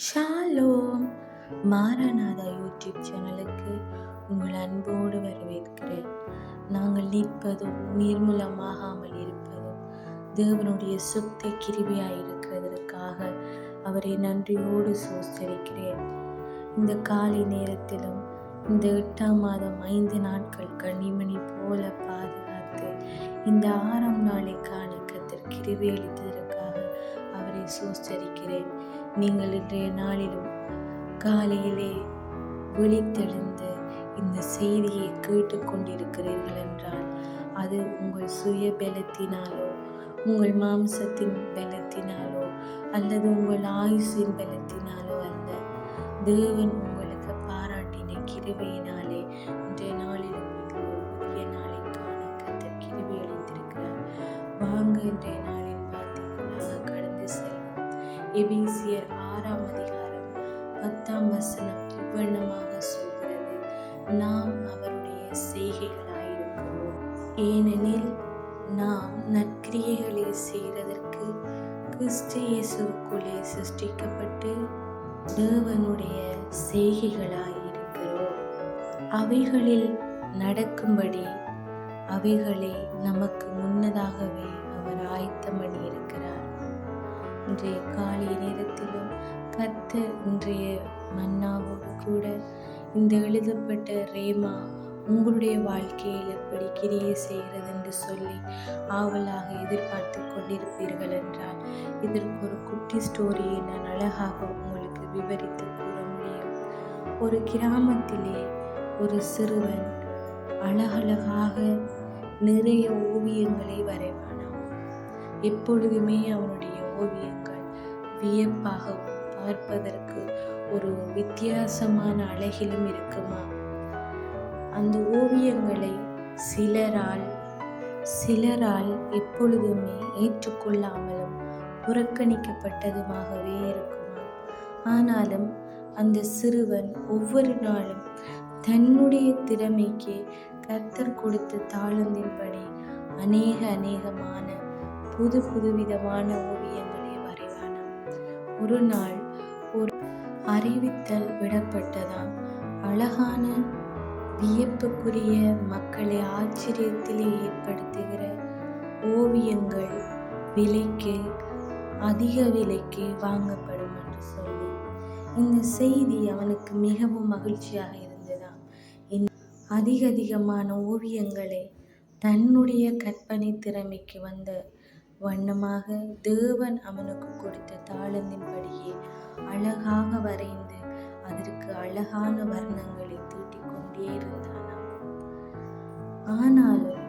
Shalom. Maranatha YouTube சேனலுக்கு உங்கள் அன்போடு வரவேற்கிறேன். நாங்கள் நிற்பதும் நிர்மூலமாகாமல் இருப்பதும் தேவனுடைய சுத்த கிருபையாயிருக்கிறதற்காக அவரை நன்றியோடு சோஸ்தரிக்கிறேன். இந்த காலை நேரத்திலும் இந்த 8ஆம் மாதம் 5 நாட்கள் கன்னிமணி போல பாதுகாத்து இந்த 6ஆம் நாளை காண கர்த்தர் கிருபை அளித்ததற்காக அவரை சோஸ்தரிக்கிறேன். நீங்கள் இன்றைய நாளிலும் காலையிலே விழித்தெழுந்து இந்த செய்தியை கேட்டுக்கொண்டிருக்கிறீர்கள் என்றால் அது உங்கள் சுய பலத்தினாலோ உங்கள் மாம்சத்தின் பலத்தினாலோ அல்லது உங்கள் ஆயுசின் பலத்தினாலோ அல்ல, தேவன் உங்களுக்கு பாராட்டின கிருபையினாலே இன்றைய நாளிலும் நீங்கள் ஒரு புதிய நாளை காண கர்த்தர் கிருபை அளித்திருக்கிறார். வாங்க இன்றைய நாளின் வார்த்தைக்குள்ளாக கடந்து செல்வோம். எபேசியர் 6ஆம் அதிகாரம் 10ஆம் வசனம் இவ்வண்ணமாக சொல்கிறது: நாம் அவருடைய செய்கைகளாயிருக்கிறோம், ஏனெனில் நாம் நற்கிரியைகளை செய்வதற்கு கிறிஸ்து இயேசுவுக்குள்ளே சிருஷ்டிக்கப்பட்டு தேவனுடைய செய்கைகளாயிருக்கிறோம். அவைகளில் நடக்கும்படி அவைகளை நமக்கு முன்னதாகவே அவர் ஆயத்தம் பண்ணியிருக்கிறார். இன்றைய காலை நேரத்திலும் கர்த்தர் இன்றைய மன்னாவோடு கூட இந்த எழுதப்பட்ட ரேமா உங்களுடைய வாழ்க்கையில் எப்படி கிரியை செய்கிறது என்று சொல்லி ஆவலாக எதிர்பார்த்து கொண்டிருப்பீர்கள் என்றால் இதற்கு ஒரு குட்டி ஸ்டோரியை நான் அழகாக உங்களுக்கு விவரித்து கூற முடியும். ஒரு கிராமத்திலே ஒரு சிறுவன் அழகழகாக நிறைய ஓவியங்களை வரைவானாம். எப்பொழுதுமே அவனுடைய ஓவியங்கள் வியப்பாகவும் பார்ப்பதற்கு ஒரு வித்தியாசமான அழகிலும் இருக்குமா. அந்த ஓவியங்களை சிலரால் எப்பொழுதுமே ஏற்றுக்கொள்ளாமலும் புறக்கணிக்கப்பட்டதுமாகவே இருக்குமா. ஆனாலும் அந்த சிறுவன் ஒவ்வொரு நாளும் தன்னுடைய திறமைக்கு கர்த்தர் கொடுத்த தாளந்தின்படி அநேகமான புதுவிதமான ஓவியங்களை வரைவானாம். ஒரு நாள் ஒரு அறிவித்தல் விடப்பட்டதாம். அழகான வியப்புக்குரிய மக்களை ஆச்சரியத்திலே ஏற்படுத்துகிற ஓவியங்கள் அதிக விலைக்கு வாங்கப்படும் என்று சொல்லி இந்த செய்தி அவனுக்கு மிகவும் மகிழ்ச்சியாக இருந்ததாம். அதிகமான ஓவியங்களை தன்னுடைய கற்பனை திறமைக்கு வந்த வண்ணமாக தேவன் அவனுக்கு கொடுத்த தாளந்தின்படியே அழகாக வரைந்து அதற்கு அழகான வர்ணங்களை தீட்டிக் கொண்டே இருந்தானாம். ஆனாலும்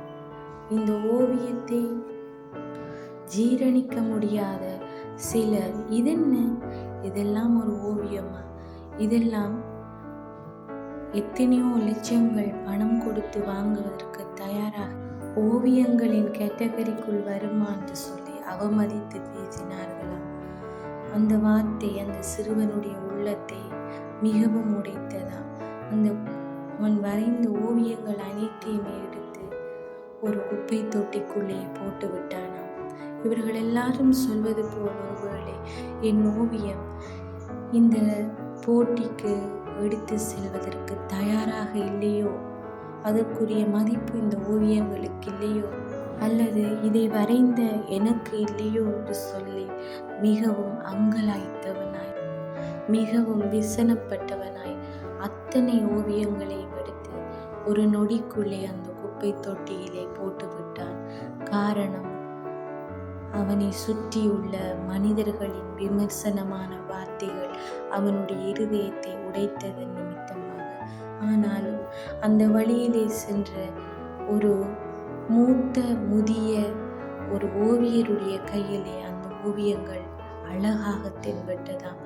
இந்த ஓவியத்தை ஜீரணிக்க முடியாத சிலர், இதெல்லாம் ஒரு ஓவியமா, இதெல்லாம் எத்தனையோ லட்சங்கள் பணம் கொடுத்து வாங்குவதற்கு தயாராக ஓவியங்களின் கேட்டகரிக்குள் வருமா என்று சொல்லி அவமதித்து பேசினார்களாம். அந்த வார்த்தை அந்த சிறுவனுடைய உள்ளத்தை மிகவும் உடைத்ததாம். அவன் வரைந்த ஓவியங்கள் அனைத்தையுமே எடுத்து ஒரு குப்பை தொட்டிக்குள்ளே போட்டு விட்டானாம். இவர்கள் எல்லாரும் சொல்வது போல் ஒருவேளை என் ஓவியம் இந்த போட்டிக்கு எடுத்து செல்வதற்கு தயாராக இல்லையோ, அதற்குரிய மதிப்பு இந்த ஓவியங்களுக்கு இல்லையோ, அல்லது இதை வரைந்த எனக்கு இல்லையோ என்று சொல்லி மிகவும் அங்கலாய்த்தவனாய், மிகவும் விசனப்பட்டவனாய் அத்தனை ஓவியங்களையும் எடுத்து ஒரு நொடிக்குள்ளே அந்த குப்பை தொட்டியிலே போட்டு விட்டான். காரணம், அவனை சுற்றியுள்ள மனிதர்களின் விமர்சனமான வார்த்தைகள் அவனுடைய இருதயத்தை உடைத்ததன் நிமித்தமாக. ஆனாலும் அந்த வழியிலே சென்ற ஒரு முதிய ஒரு ஓவியருடைய கையிலே அந்த ஓவியங்கள் அழகாக தென்பட்டதாம்.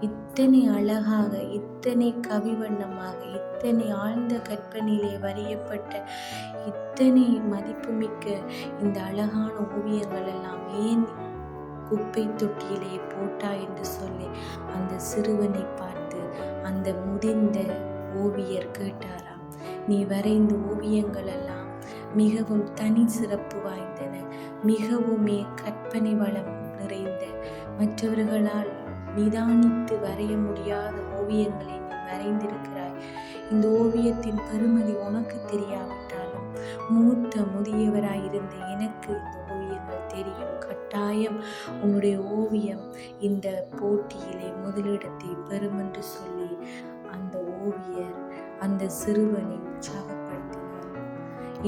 இத்தனை அழகாக, இத்தனை கவிவண்ணமாக, இத்தனை ஆழ்ந்த கற்பனையிலே வரையப்பட்ட இத்தனை மதிப்புமிக்க இந்த அழகான ஓவியங்கள் எல்லாம் ஏன் குப்பை தொட்டியிலே போட்டா என்று சொல்லி அந்த சிறுவனை பார்த்து அந்த முதிர்ந்த ஓவியர் கேட்டாராம். நீ வரைந்த ஓவியங்கள் எல்லாம் மிகவும் தனி சிறப்பு வாய்ந்தன, மிகவுமே கற்பனை வளம் நிறைந்த, மற்றவர்களால் நிதானித்து வரைய முடியாத ஓவியங்களை நீ வரைந்திருக்கிறாய். இந்த ஓவியத்தின் பெருமதி உனக்கு தெரியாவிட்டாலும் மூத்த முதியவராயிருந்த எனக்கு இந்த ஓவியங்கள் தெரியும். கட்டாயம் உன்னுடைய ஓவியம் இந்த போட்டியிலே முதலிடத்தை பெறும் என்று சொல்லி அந்த ஓவியர் அந்த சிறுவனை உற்சாகப்படுத்தினார்.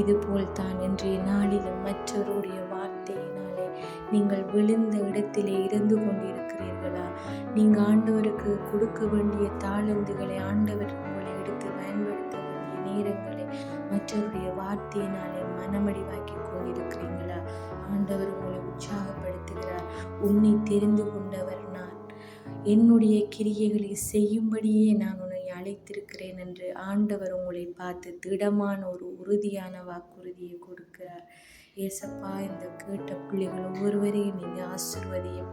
இதுபோல்தான் இன்றைய நாளிலும் மற்றவருடைய வார்த்தையினாலே நீங்கள் விழுந்த இடத்திலே இருந்து கொண்டிருக்கிறீர்களா? நீங்கள் ஆண்டவருக்கு கொடுக்க வேண்டிய தாளந்துகளை ஆண்டவர் உங்களை எடுத்து பயன்படுத்த வேண்டிய நேரங்களை மற்றவருடைய வார்த்தையினாலே மனமடிவாக்கி கொண்டிருக்கிறீங்களா? ஆண்டவர் உங்களை உற்சாகப்படுத்துகிறார். உன்னை தெரிந்து கொண்டவர் நான், என்னுடைய கிரியைகளை செய்யும்படியே நான் உன்னை அழைத்திருக்கிறேன் என்று ஆண்டவர் உங்களை பார்த்து திடமான ஒரு உறுதியான வாக்குறுதியை கொடுக்கிறார். ஏசப்பா, இந்த கேட்ட பிள்ளைகள் ஒவ்வொருவரையும் நீங்கள் ஆசீர்வதியும்.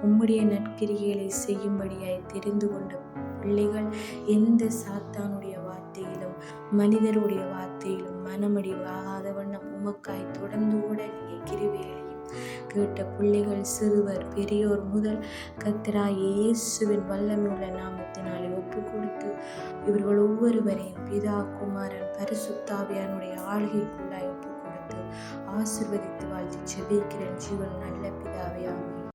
உம்முடைய நற்கிரிகளை செய்யும்படியாய் தெரிந்து கொண்ட பிள்ளைகள் எந்த சாத்தானுடைய வார்த்தையிலும் மனிதருடைய வார்த்தையிலும் மனமடிவாகாத வண்ணம் உமக்காய் தொடர்ந்து கூட நீங்கள் கிருபைகளையும் கேட்ட பிள்ளைகள் சிறுவர் பெரியோர் முதல் கர்த்தராகிய இயேசுவின் வல்லமையுள்ள நாமத்தினாலே ஒப்பு கொடுத்து இவர்கள் ஒவ்வொருவரையும் பிதா குமாரன் பரிசுத்தாவியானுடைய ஆளுகைக்குள்ளாய் ஒப்பு கொடுத்து ஆசீர்வதித்து வாழ்த்து ஜெபிக்கிறேன் ஜீவன் நல்ல பிதாவே, ஆமென்.